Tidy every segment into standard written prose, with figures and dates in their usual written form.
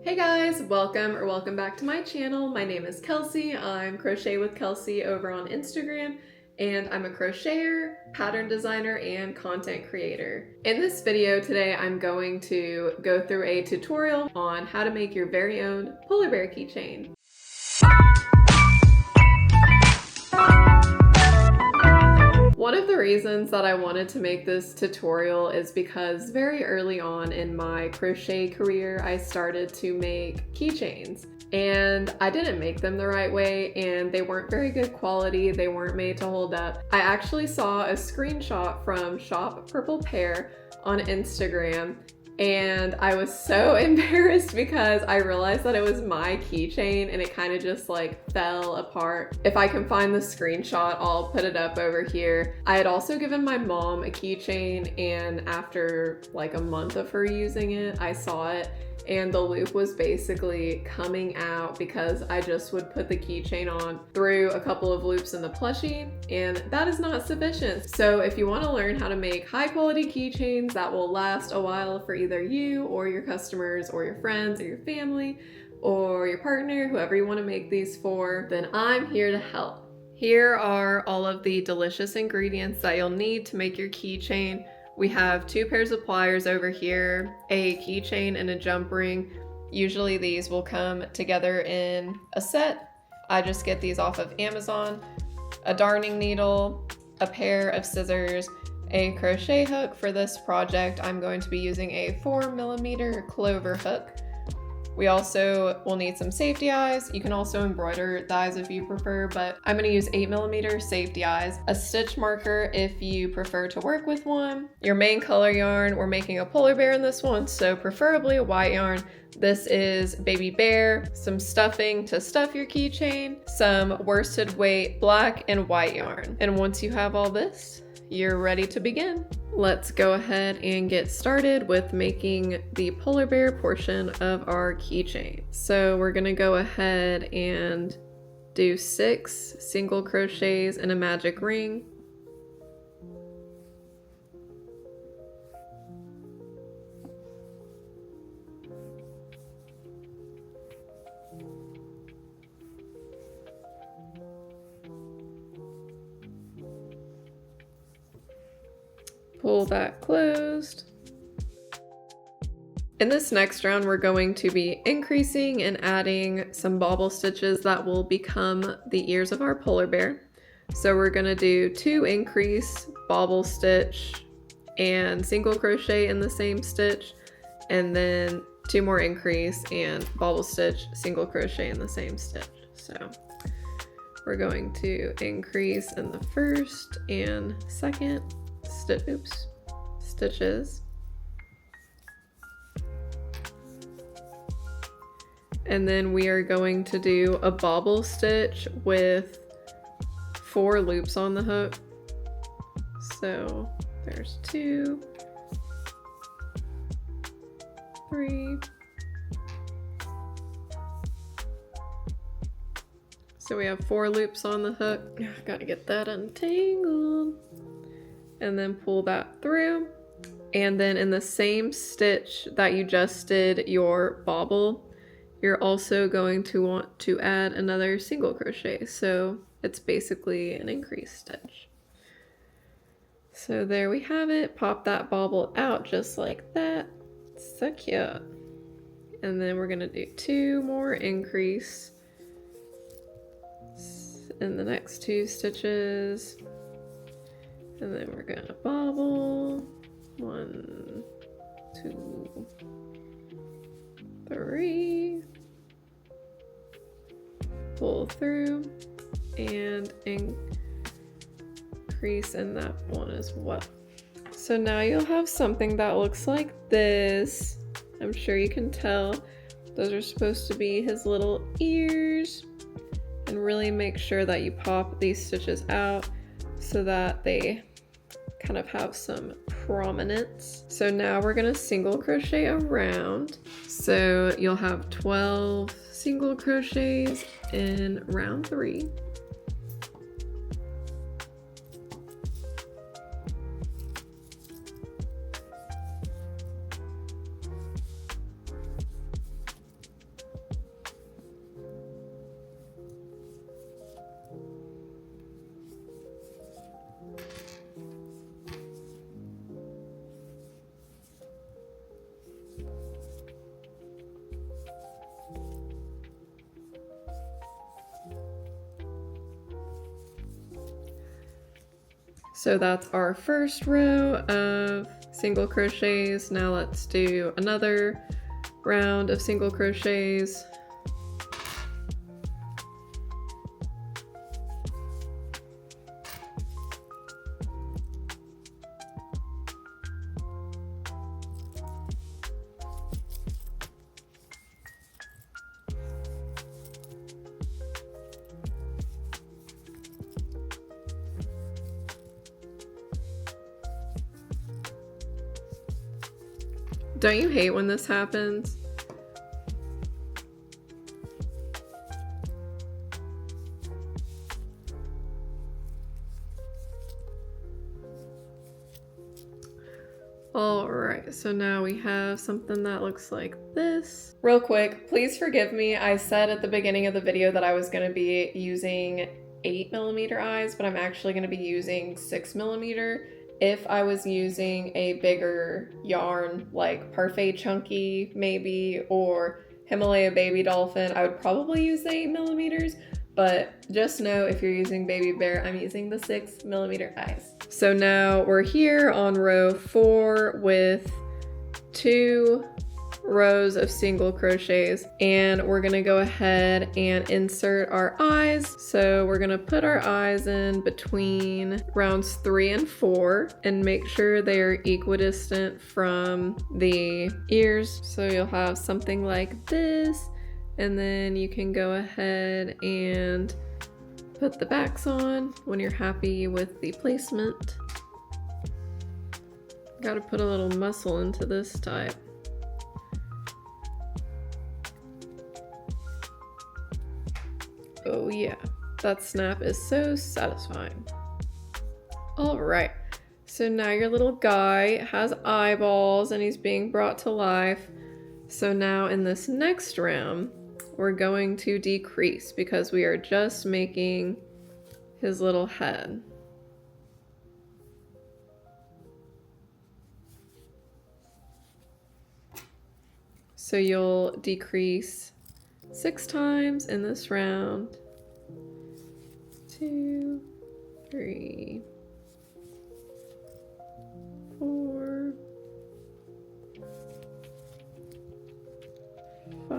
Hey guys, welcome back to my channel. My name is Kelsey. I'm Crochet with Kelsey over on Instagram, and I'm a crocheter, pattern designer, and content creator. In this video today, I'm going to go through a tutorial on how to make your very own polar bear keychain. One of the reasons that I wanted to make this tutorial is because very early on in my crochet career, I started to make keychains. And I didn't make them the right way, and they weren't very good quality. They weren't made to hold up. I actually saw a screenshot from Shop Purple Pear on Instagram, and I was so embarrassed because I realized that it was my keychain and it kind of just like fell apart. If I can find the screenshot, I'll put it up over here. I had also given my mom a keychain, and after like a month of her using it, I saw it and the loop was basically coming out because I just would put the keychain on through a couple of loops in the plushie, and that is not sufficient. So if you want to learn how to make high quality keychains that will last a while for either you or your customers or your friends or your family or your partner, whoever you want to make these for, then I'm here to help. Here are all of the delicious ingredients that you'll need to make your keychain. We have 2 pairs of pliers over here, a keychain and a jump ring. Usually these will come together in a set. I just get these off of Amazon. A darning needle, a pair of scissors, a crochet hook. For this project, I'm going to be using a 4mm clover hook. We also will need some safety eyes. You can also embroider the eyes if you prefer, but I'm going to use 8mm safety eyes, a stitch marker if you prefer to work with one, your main color yarn. We're making a polar bear in this one, so preferably a white yarn. This is baby bear, some stuffing to stuff your keychain, some worsted weight black and white yarn. And once you have all this, you're ready to begin. Let's go ahead and get started with making the polar bear portion of our keychain. So we're gonna go ahead and do 6 single crochets in a magic ring. Pull that closed. In this next round, we're going to be increasing and adding some bobble stitches that will become the ears of our polar bear. So we're gonna do 2 increase, bobble stitch, and single crochet in the same stitch, and then 2 more increase and bobble stitch, single crochet in the same stitch. So we're going to increase in the first and second stitches, and then we are going to do a bobble stitch with 4 loops on the hook. So there's 2, 3, so we have 4 loops on the hook. Gotta get that untangled. And then pull that through. And then in the same stitch that you just did your bobble, you're also going to want to add another single crochet. So it's basically an increase stitch. So there we have it. Pop that bobble out just like that. So cute. And then we're gonna do 2 more increase in the next 2 stitches. And then we're gonna bobble. 1, 2, 3. Pull through and increase in that one as well. So now you'll have something that looks like this. I'm sure you can tell those are supposed to be his little ears. And really make sure that you pop these stitches out so that they kind of have some prominence. So now we're gonna single crochet around. So you'll have 12 single crochets in round 3. So that's our first row of single crochets. Now let's do another round of single crochets. Don't you hate when this happens? Alright, so now we have something that looks like this. Real quick, please forgive me. I said at the beginning of the video that I was going to be using 8mm eyes, but I'm actually going to be using 6mm. If I was using a bigger yarn like Parfait Chunky maybe, or Himalaya Baby Dolphin, I would probably use the 8mm, but just know if you're using Baby Bear, I'm using the 6mm eyes. So now we're here on row 4 with 2 rows of single crochets, and we're gonna go ahead and insert our eyes. So we're gonna put our eyes in between rounds 3 and 4 and make sure they are equidistant from the ears. So you'll have something like this, and then you can go ahead and put the backs on when you're happy with the placement. Gotta put a little muscle into this type. Oh yeah, that snap is so satisfying. All right, so now your little guy has eyeballs and he's being brought to life. So now in this next round, we're going to decrease because we are just making his little head. So you'll decrease 6 times in this round. 2, 3, 4, 5,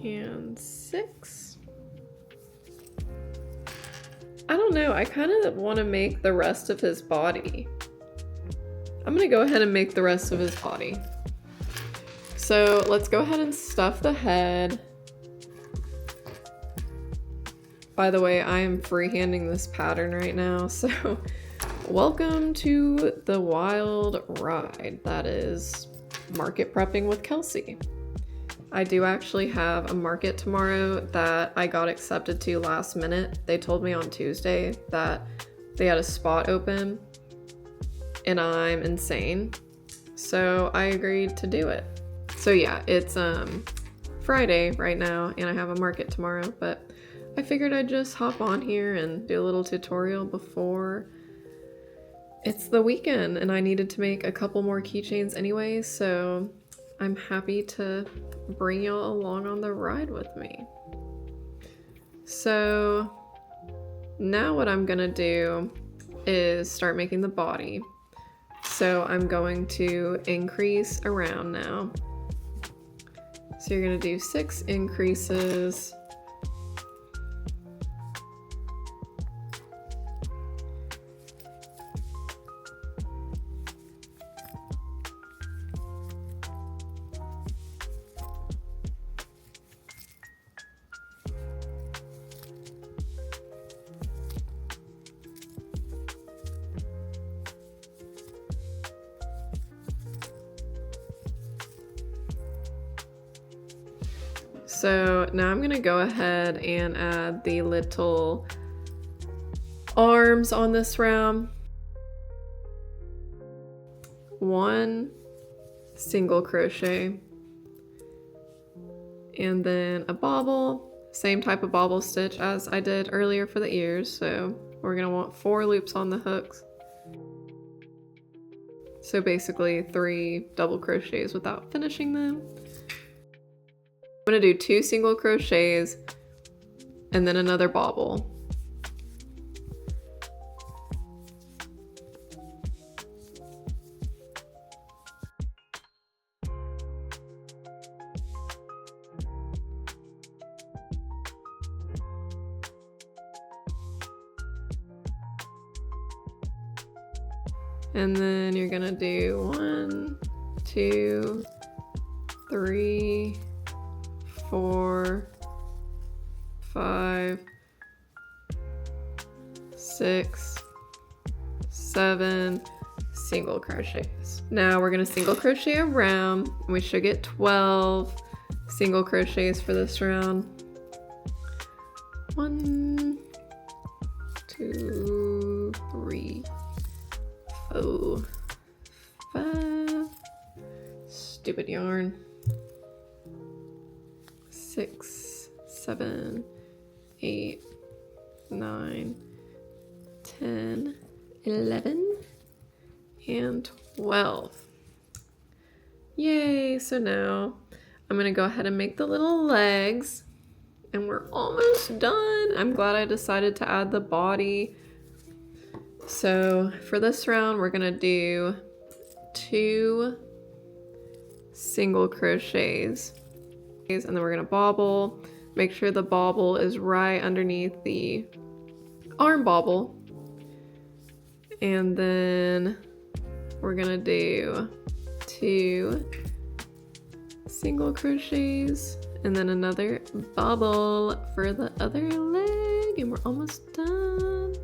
and 6. I don't know, I kind of want to make the rest of his body. I'm gonna go ahead and make the rest of his body. So let's go ahead and stuff the head. By the way, I am freehanding this pattern right now, so welcome to the wild ride that is market prepping with Kelsey. I do actually have a market tomorrow that I got accepted to last minute. They told me on Tuesday that they had a spot open, and I'm insane, so I agreed to do it. So yeah, it's Friday right now and I have a market tomorrow, but I figured I'd just hop on here and do a little tutorial before it's the weekend, and I needed to make a couple more keychains anyway, so I'm happy to bring y'all along on the ride with me. So now what I'm gonna do is start making the body. So I'm going to increase around now. So you're going to do 6 increases. So now I'm going to go ahead and add the little arms on this round. 1 single crochet, and then a bobble, same type of bobble stitch as I did earlier for the ears. So we're going to want 4 loops on the hooks. So basically 3 double crochets without finishing them. I'm going to do 2 single crochets, and then another bobble. And then you're gonna do 1, 2, 3, 4, 5, 6, 7 single crochets. Now we're gonna single crochet around. We should get 12 single crochets for this round. 1, 2, 3, 4, 5. Stupid yarn. 6, 7, 8, 9, 10, 11, and 12. Yay! So now I'm gonna go ahead and make the little legs, and we're almost done. I'm glad I decided to add the body. So for this round, we're gonna do 2 single crochets, and then we're gonna bobble. Make sure the bobble is right underneath the arm bobble. And then we're gonna do 2 single crochets and then another bobble for the other leg, and we're almost done.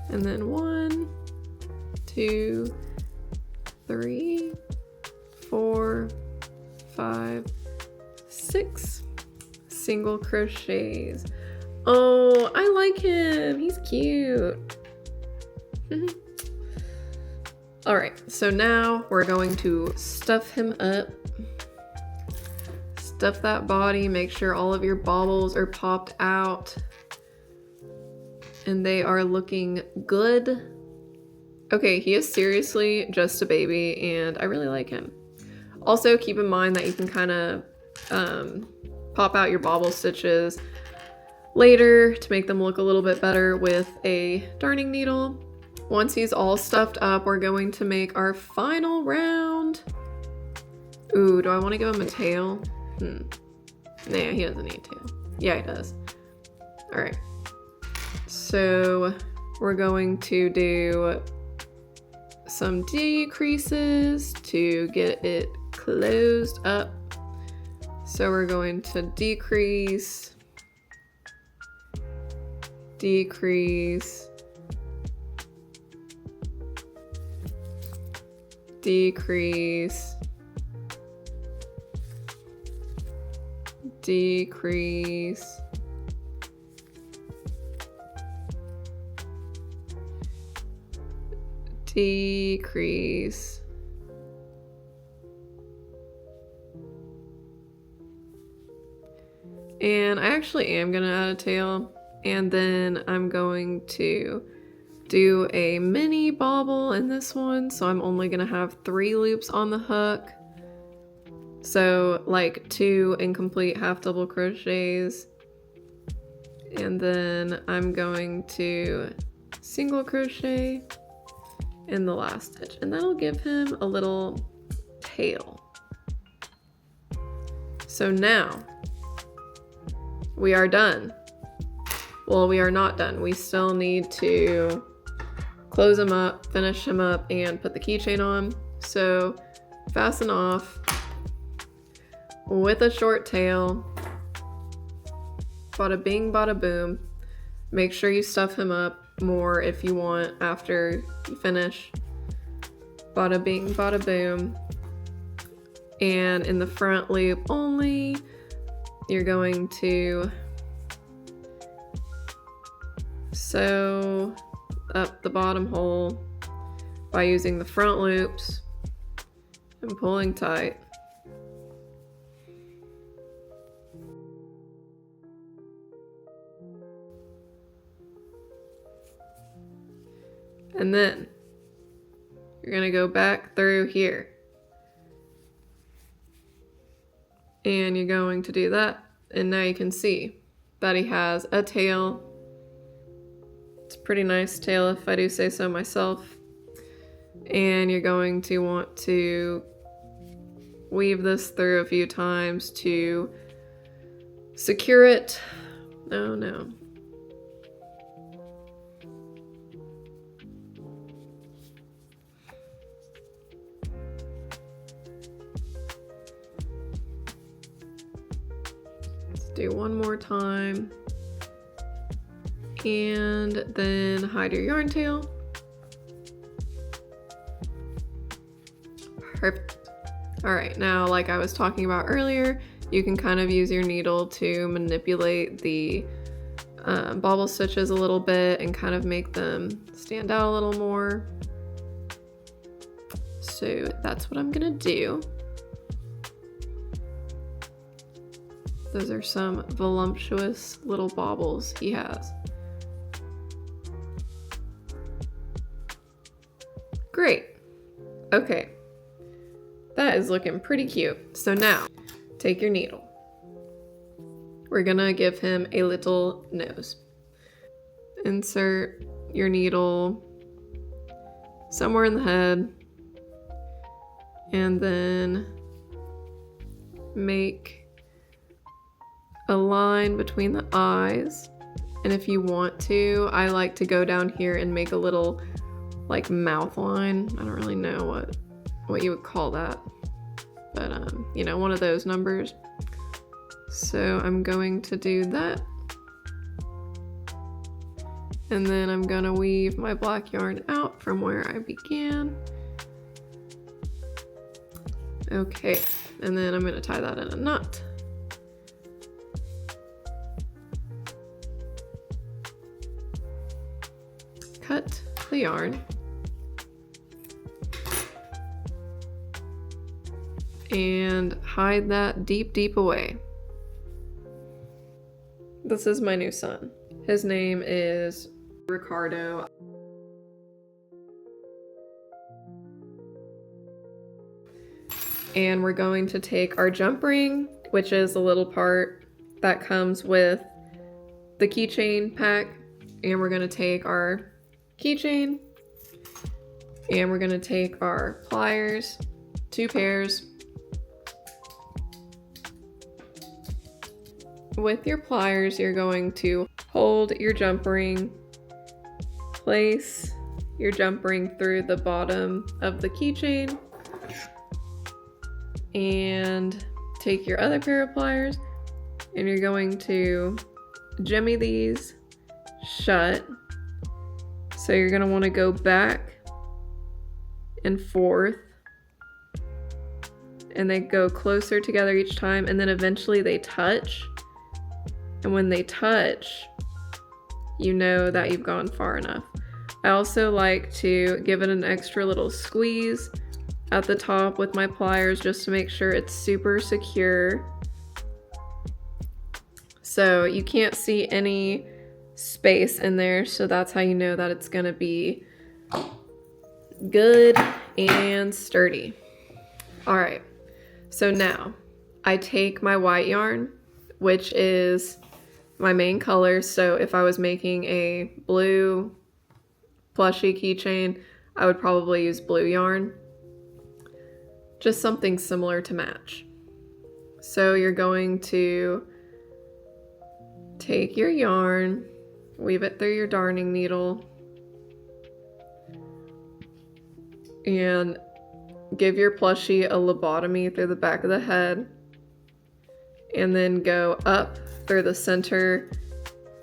And then 1, 2, 3, 4, 5, 6 single crochets. Oh, I like him. He's cute. All right, so now we're going to stuff him up. Stuff that body, make sure all of your bobbles are popped out and they are looking good. Okay, he is seriously just a baby and I really like him. Also, keep in mind that you can kind of pop out your bobble stitches later to make them look a little bit better with a darning needle. Once he's all stuffed up, we're going to make our final round. Ooh, do I want to give him a tail? Nah, he doesn't need a tail. Yeah, he does. All right. So we're going to do some decreases to get it closed up. So we're going to decrease, decrease, decrease, decrease, decrease, and I actually am gonna add a tail, and then I'm going to do a mini bobble in this one, so I'm only gonna have 3 loops on the hook, so like 2 incomplete half double crochets, and then I'm going to single crochet in the last stitch, and that'll give him a little tail. So now we are done. Well, we are not done. We still need to close him up, finish him up, and put the keychain on. So fasten off with a short tail. Bada bing, bada boom. Make sure you stuff him up more if you want after you finish. Bada bing, bada boom. And in the front loop only, you're going to sew up the bottom hole by using the front loops and pulling tight. And then you're going to go back through here And you're going to do that. And now you can see that he has a tail. It's a pretty nice tail if I do say so myself. And you're going to want to weave this through a few times to secure it. Oh no. Let's do one more time. And then hide your yarn tail. Perfect. All right, now like I was talking about earlier, you can kind of use your needle to manipulate the bobble stitches a little bit and kind of make them stand out a little more. So that's what I'm gonna do. Those are some voluptuous little baubles he has. Great. Okay. That is looking pretty cute. So now, take your needle. We're gonna give him a little nose. Insert your needle somewhere in the head. And then make a line between the eyes. And if you want to, I like to go down here and make a little like mouth line. I don't really know what you would call that, but you know, one of those numbers. So I'm going to do that, and then I'm gonna weave my black yarn out from where I began. Okay, and then I'm gonna tie that in a knot. Cut the yarn. And hide that deep away. This is my new son. His name is Ricardo. And we're going to take our jump ring, which is a little part that comes with the keychain pack, and we're going to take our keychain, and we're going to take our pliers, 2 pairs. With your pliers, you're going to hold your jump ring, place your jump ring through the bottom of the keychain, and take your other pair of pliers, and you're going to jimmy these shut. So you're going to want to go back and forth, and they go closer together each time, and then eventually they touch. And when they touch, you know that you've gone far enough. I also like to give it an extra little squeeze at the top with my pliers just to make sure it's super secure. So you can't see any space in there, so that's how you know that it's gonna be good and sturdy. All right, so now I take my white yarn, which is my main color. So if I was making a blue plushie keychain, I would probably use blue yarn. Just something similar to match. So you're going to take your yarn, weave it through your darning needle, and give your plushie a lobotomy through the back of the head, and then go up through the center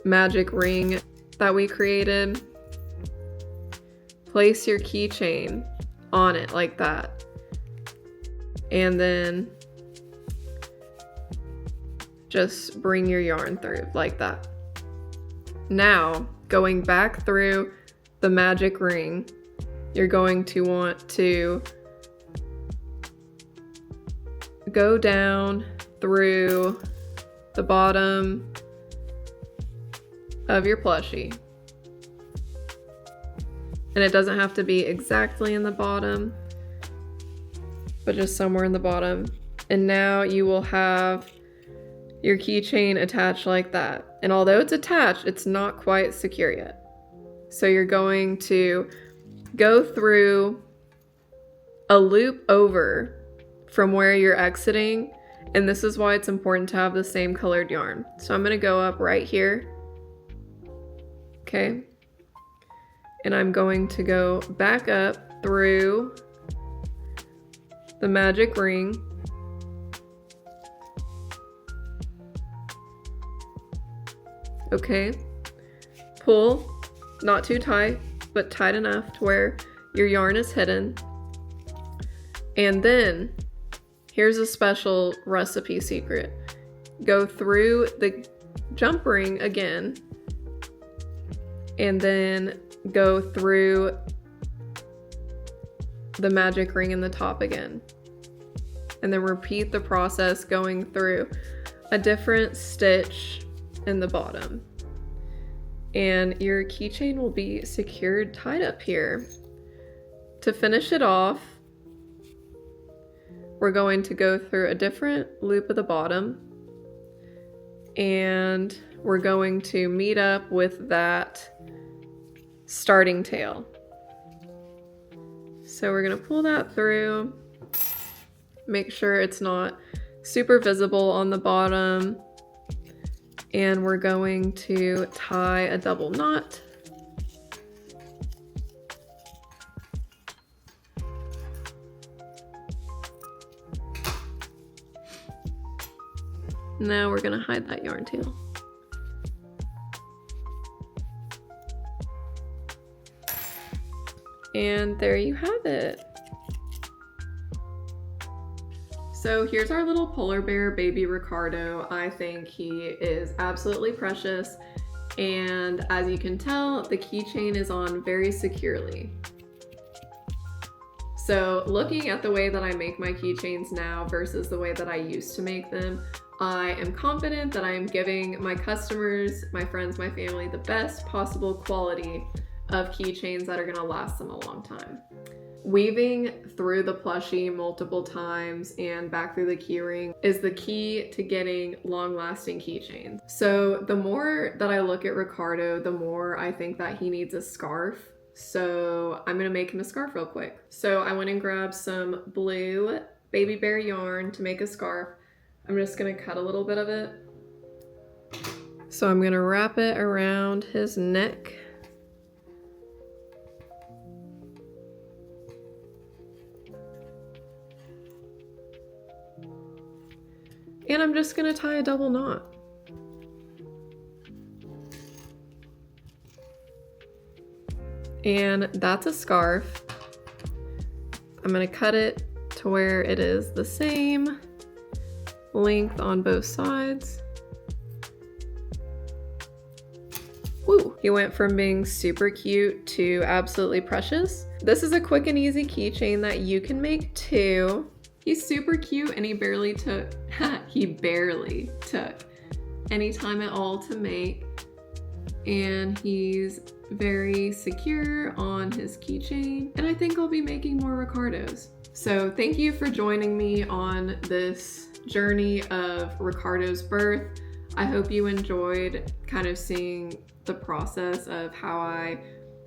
magic ring that we created. Place your keychain on it like that, and then just bring your yarn through like that. Now, going back through the magic ring, you're going to want to go down through the bottom of your plushie. And it doesn't have to be exactly in the bottom, but just somewhere in the bottom. And now you will have your keychain attached like that. And although it's attached, it's not quite secure yet. So you're going to go through a loop over from where you're exiting. And this is why it's important to have the same colored yarn. So I'm gonna go up right here. Okay. And I'm going to go back up through the magic ring. Okay. Pull, not too tight, but tight enough to where your yarn is hidden. And then, here's a special recipe secret. Go through the jump ring again, and then go through the magic ring in the top again. And then repeat the process going through a different stitch in the bottom. And your keychain will be secured tied up here. To finish it off, we're going to go through a different loop at the bottom, and we're going to meet up with that starting tail. So we're gonna pull that through, make sure it's not super visible on the bottom, and we're going to tie a double knot. Now we're gonna hide that yarn tail. And there you have it. So here's our little polar bear baby Ricardo. I think he is absolutely precious. And as you can tell, the keychain is on very securely. So looking at the way that I make my keychains now versus the way that I used to make them, I am confident that I am giving my customers, my friends, my family, the best possible quality of keychains that are gonna last them a long time. Weaving through the plushie multiple times and back through the keyring is the key to getting long-lasting keychains. So the more that I look at Ricardo, the more I think that he needs a scarf. So I'm gonna make him a scarf real quick. So I went and grabbed some blue baby bear yarn to make a scarf. I'm just gonna cut a little bit of it. So I'm gonna wrap it around his neck. And I'm just gonna tie a double knot. And that's a scarf. I'm gonna cut it to where it is the same length on both sides. Woo! He went from being super cute to absolutely precious. This is a quick and easy keychain that you can make too. He's super cute and he barely took any time at all to make. And he's very secure on his keychain. And I think I'll be making more Ricardos. So thank you for joining me on this journey of Ricardo's birth. I hope you enjoyed kind of seeing the process of how I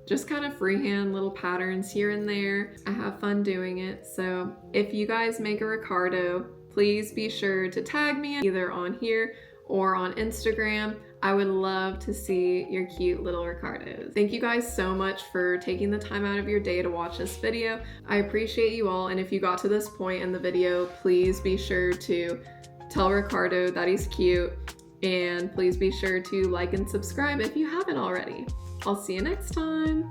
just kind of freehand little patterns here and there. I have fun doing it. So if you guys make a Ricardo, please be sure to tag me either on here or on Instagram. I would love to see your cute little Ricardos. Thank you guys so much for taking the time out of your day to watch this video. I appreciate you all, and if you got to this point in the video, please be sure to tell Ricardo that he's cute, and please be sure to like and subscribe if you haven't already. I'll see you next time.